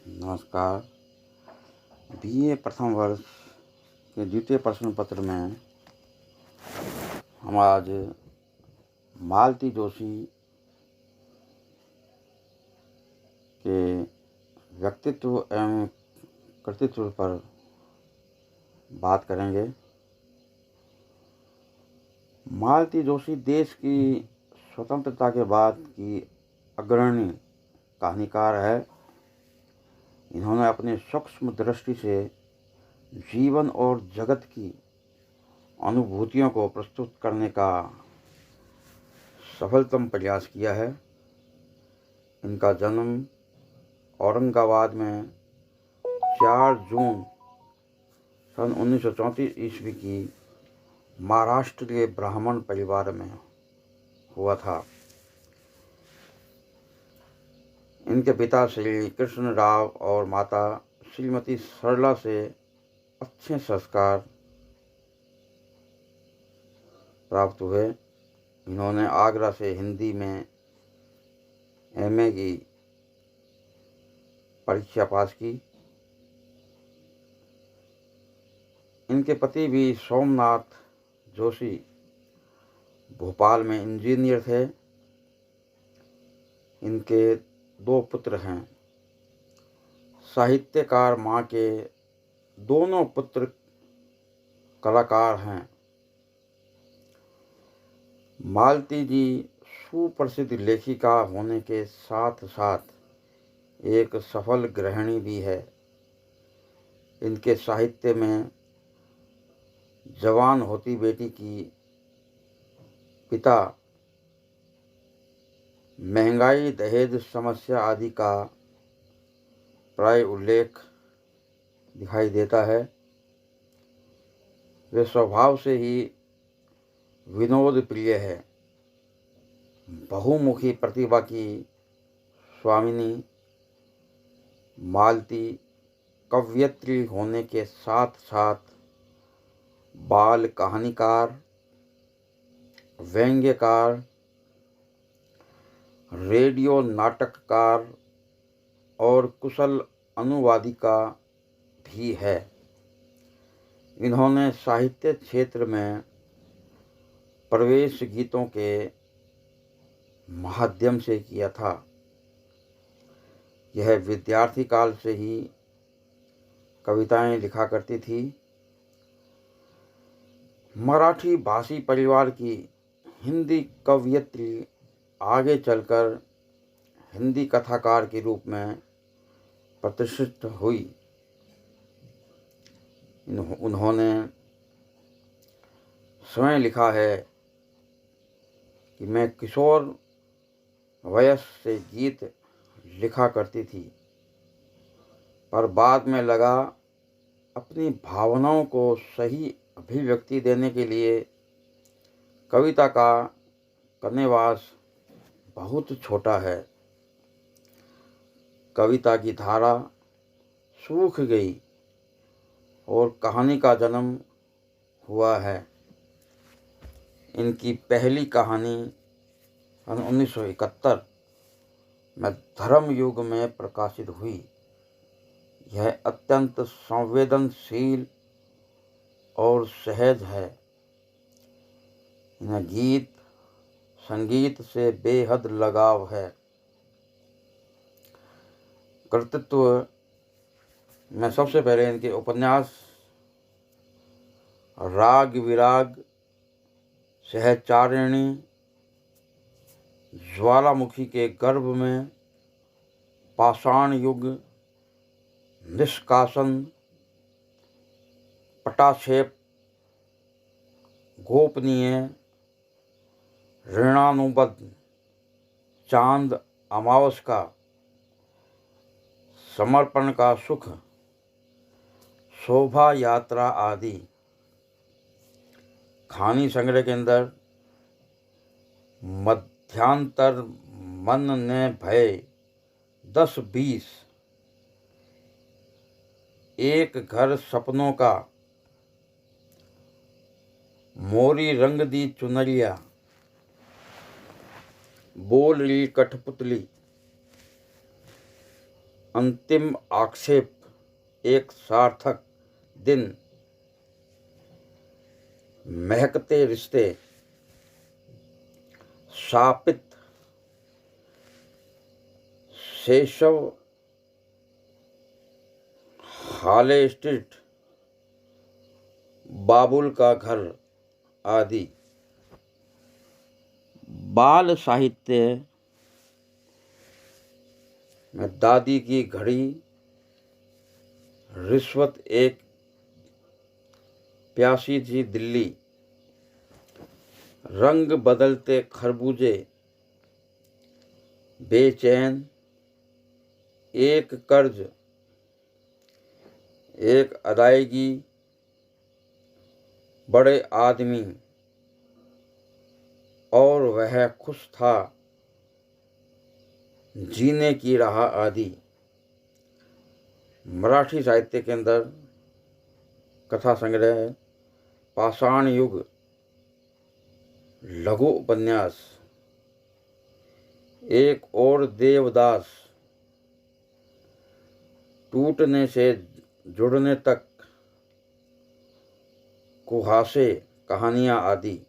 नमस्कार। बीए प्रथम वर्ष के द्वितीय प्रश्न पत्र में हम आज मालती जोशी के व्यक्तित्व एवं कृतित्व पर बात करेंगे। मालती जोशी देश की स्वतंत्रता के बाद की अग्रणी कहानीकार है। इन्होंने अपनी सूक्ष्म दृष्टि से जीवन और जगत की अनुभूतियों को प्रस्तुत करने का सफलतम प्रयास किया है। इनका जन्म औरंगाबाद में 4 जून सन 1934 ईस्वी की महाराष्ट्रीय ब्राह्मण परिवार में हुआ था। इनके पिता श्री कृष्ण राव और माता श्रीमती सरला से अच्छे संस्कार प्राप्त हुए। इन्होंने आगरा से हिंदी में एमए की परीक्षा पास की। इनके पति भी सोमनाथ जोशी भोपाल में इंजीनियर थे। इनके 2 पुत्र हैं। साहित्यकार माँ के दोनों पुत्र कलाकार हैं। मालती जी सुप्रसिद्ध लेखिका होने के साथ साथ एक सफल गृहिणी भी है। इनके साहित्य में जवान होती बेटी की पिता, महंगाई, दहेज समस्या आदि का प्राय उल्लेख दिखाई देता है। वे स्वभाव से ही विनोद प्रिय है। बहुमुखी प्रतिभा की स्वामिनी मालती कवयित्री होने के साथ साथ बाल कहानीकार, व्यंग्यकार, रेडियो नाटककार और कुशल अनुवादिका भी है। इन्होंने साहित्य क्षेत्र में प्रवेश गीतों के माध्यम से किया था। यह विद्यार्थी काल से ही कविताएं लिखा करती थी। मराठी भाषी परिवार की हिंदी कवयित्री आगे चलकर हिंदी कथाकार के रूप में प्रतिष्ठित हुई। उन्होंने स्वयं लिखा है कि मैं किशोर वयस से गीत लिखा करती थी, पर बाद में लगा अपनी भावनाओं को सही अभिव्यक्ति देने के लिए कविता का कन्यावास बहुत छोटा है। कविता की धारा सूख गई और कहानी का जन्म हुआ है। इनकी पहली कहानी सन 1971 में धर्म युग में प्रकाशित हुई। यह अत्यंत संवेदनशील और सहज है। इन्हें गीत संगीत से बेहद लगाव है। कृतित्व में सबसे पहले इनके उपन्यास राग विराग, सहचारिणी, ज्वालामुखी के गर्भ में, पाषाण युग, निष्कासन, पटाक्षेप, गोपनीय, ऋणानुबंध, चांद अमावस का, समर्पण का सुख, शोभा यात्रा आदि। कहानी संग्रह के अंदर मध्यांतर, मन ने भय, 10-20, एक घर सपनों का, मोरी रंग दी चुनरिया, बोल रही कठपुतली, अंतिम आक्षेप, एक सार्थक दिन, महकते रिश्ते, शापित शैशव, हाले स्ट्रीट, बाबुल का घर आदि। बाल साहित्य में दादी की घड़ी, रिश्वत, एक प्यासी थी दिल्ली, रंग बदलते खरबूजे, बेचैन, एक कर्ज, एक अदायगी, बड़े आदमी, और वह खुश था, जीने की राह आदि। मराठी साहित्य के अंदर कथा संग्रह है। पाषाण युग, लघु उपन्यास, एक और देवदास, टूटने से जुड़ने तक, कुहासे, कहानियाँ आदि।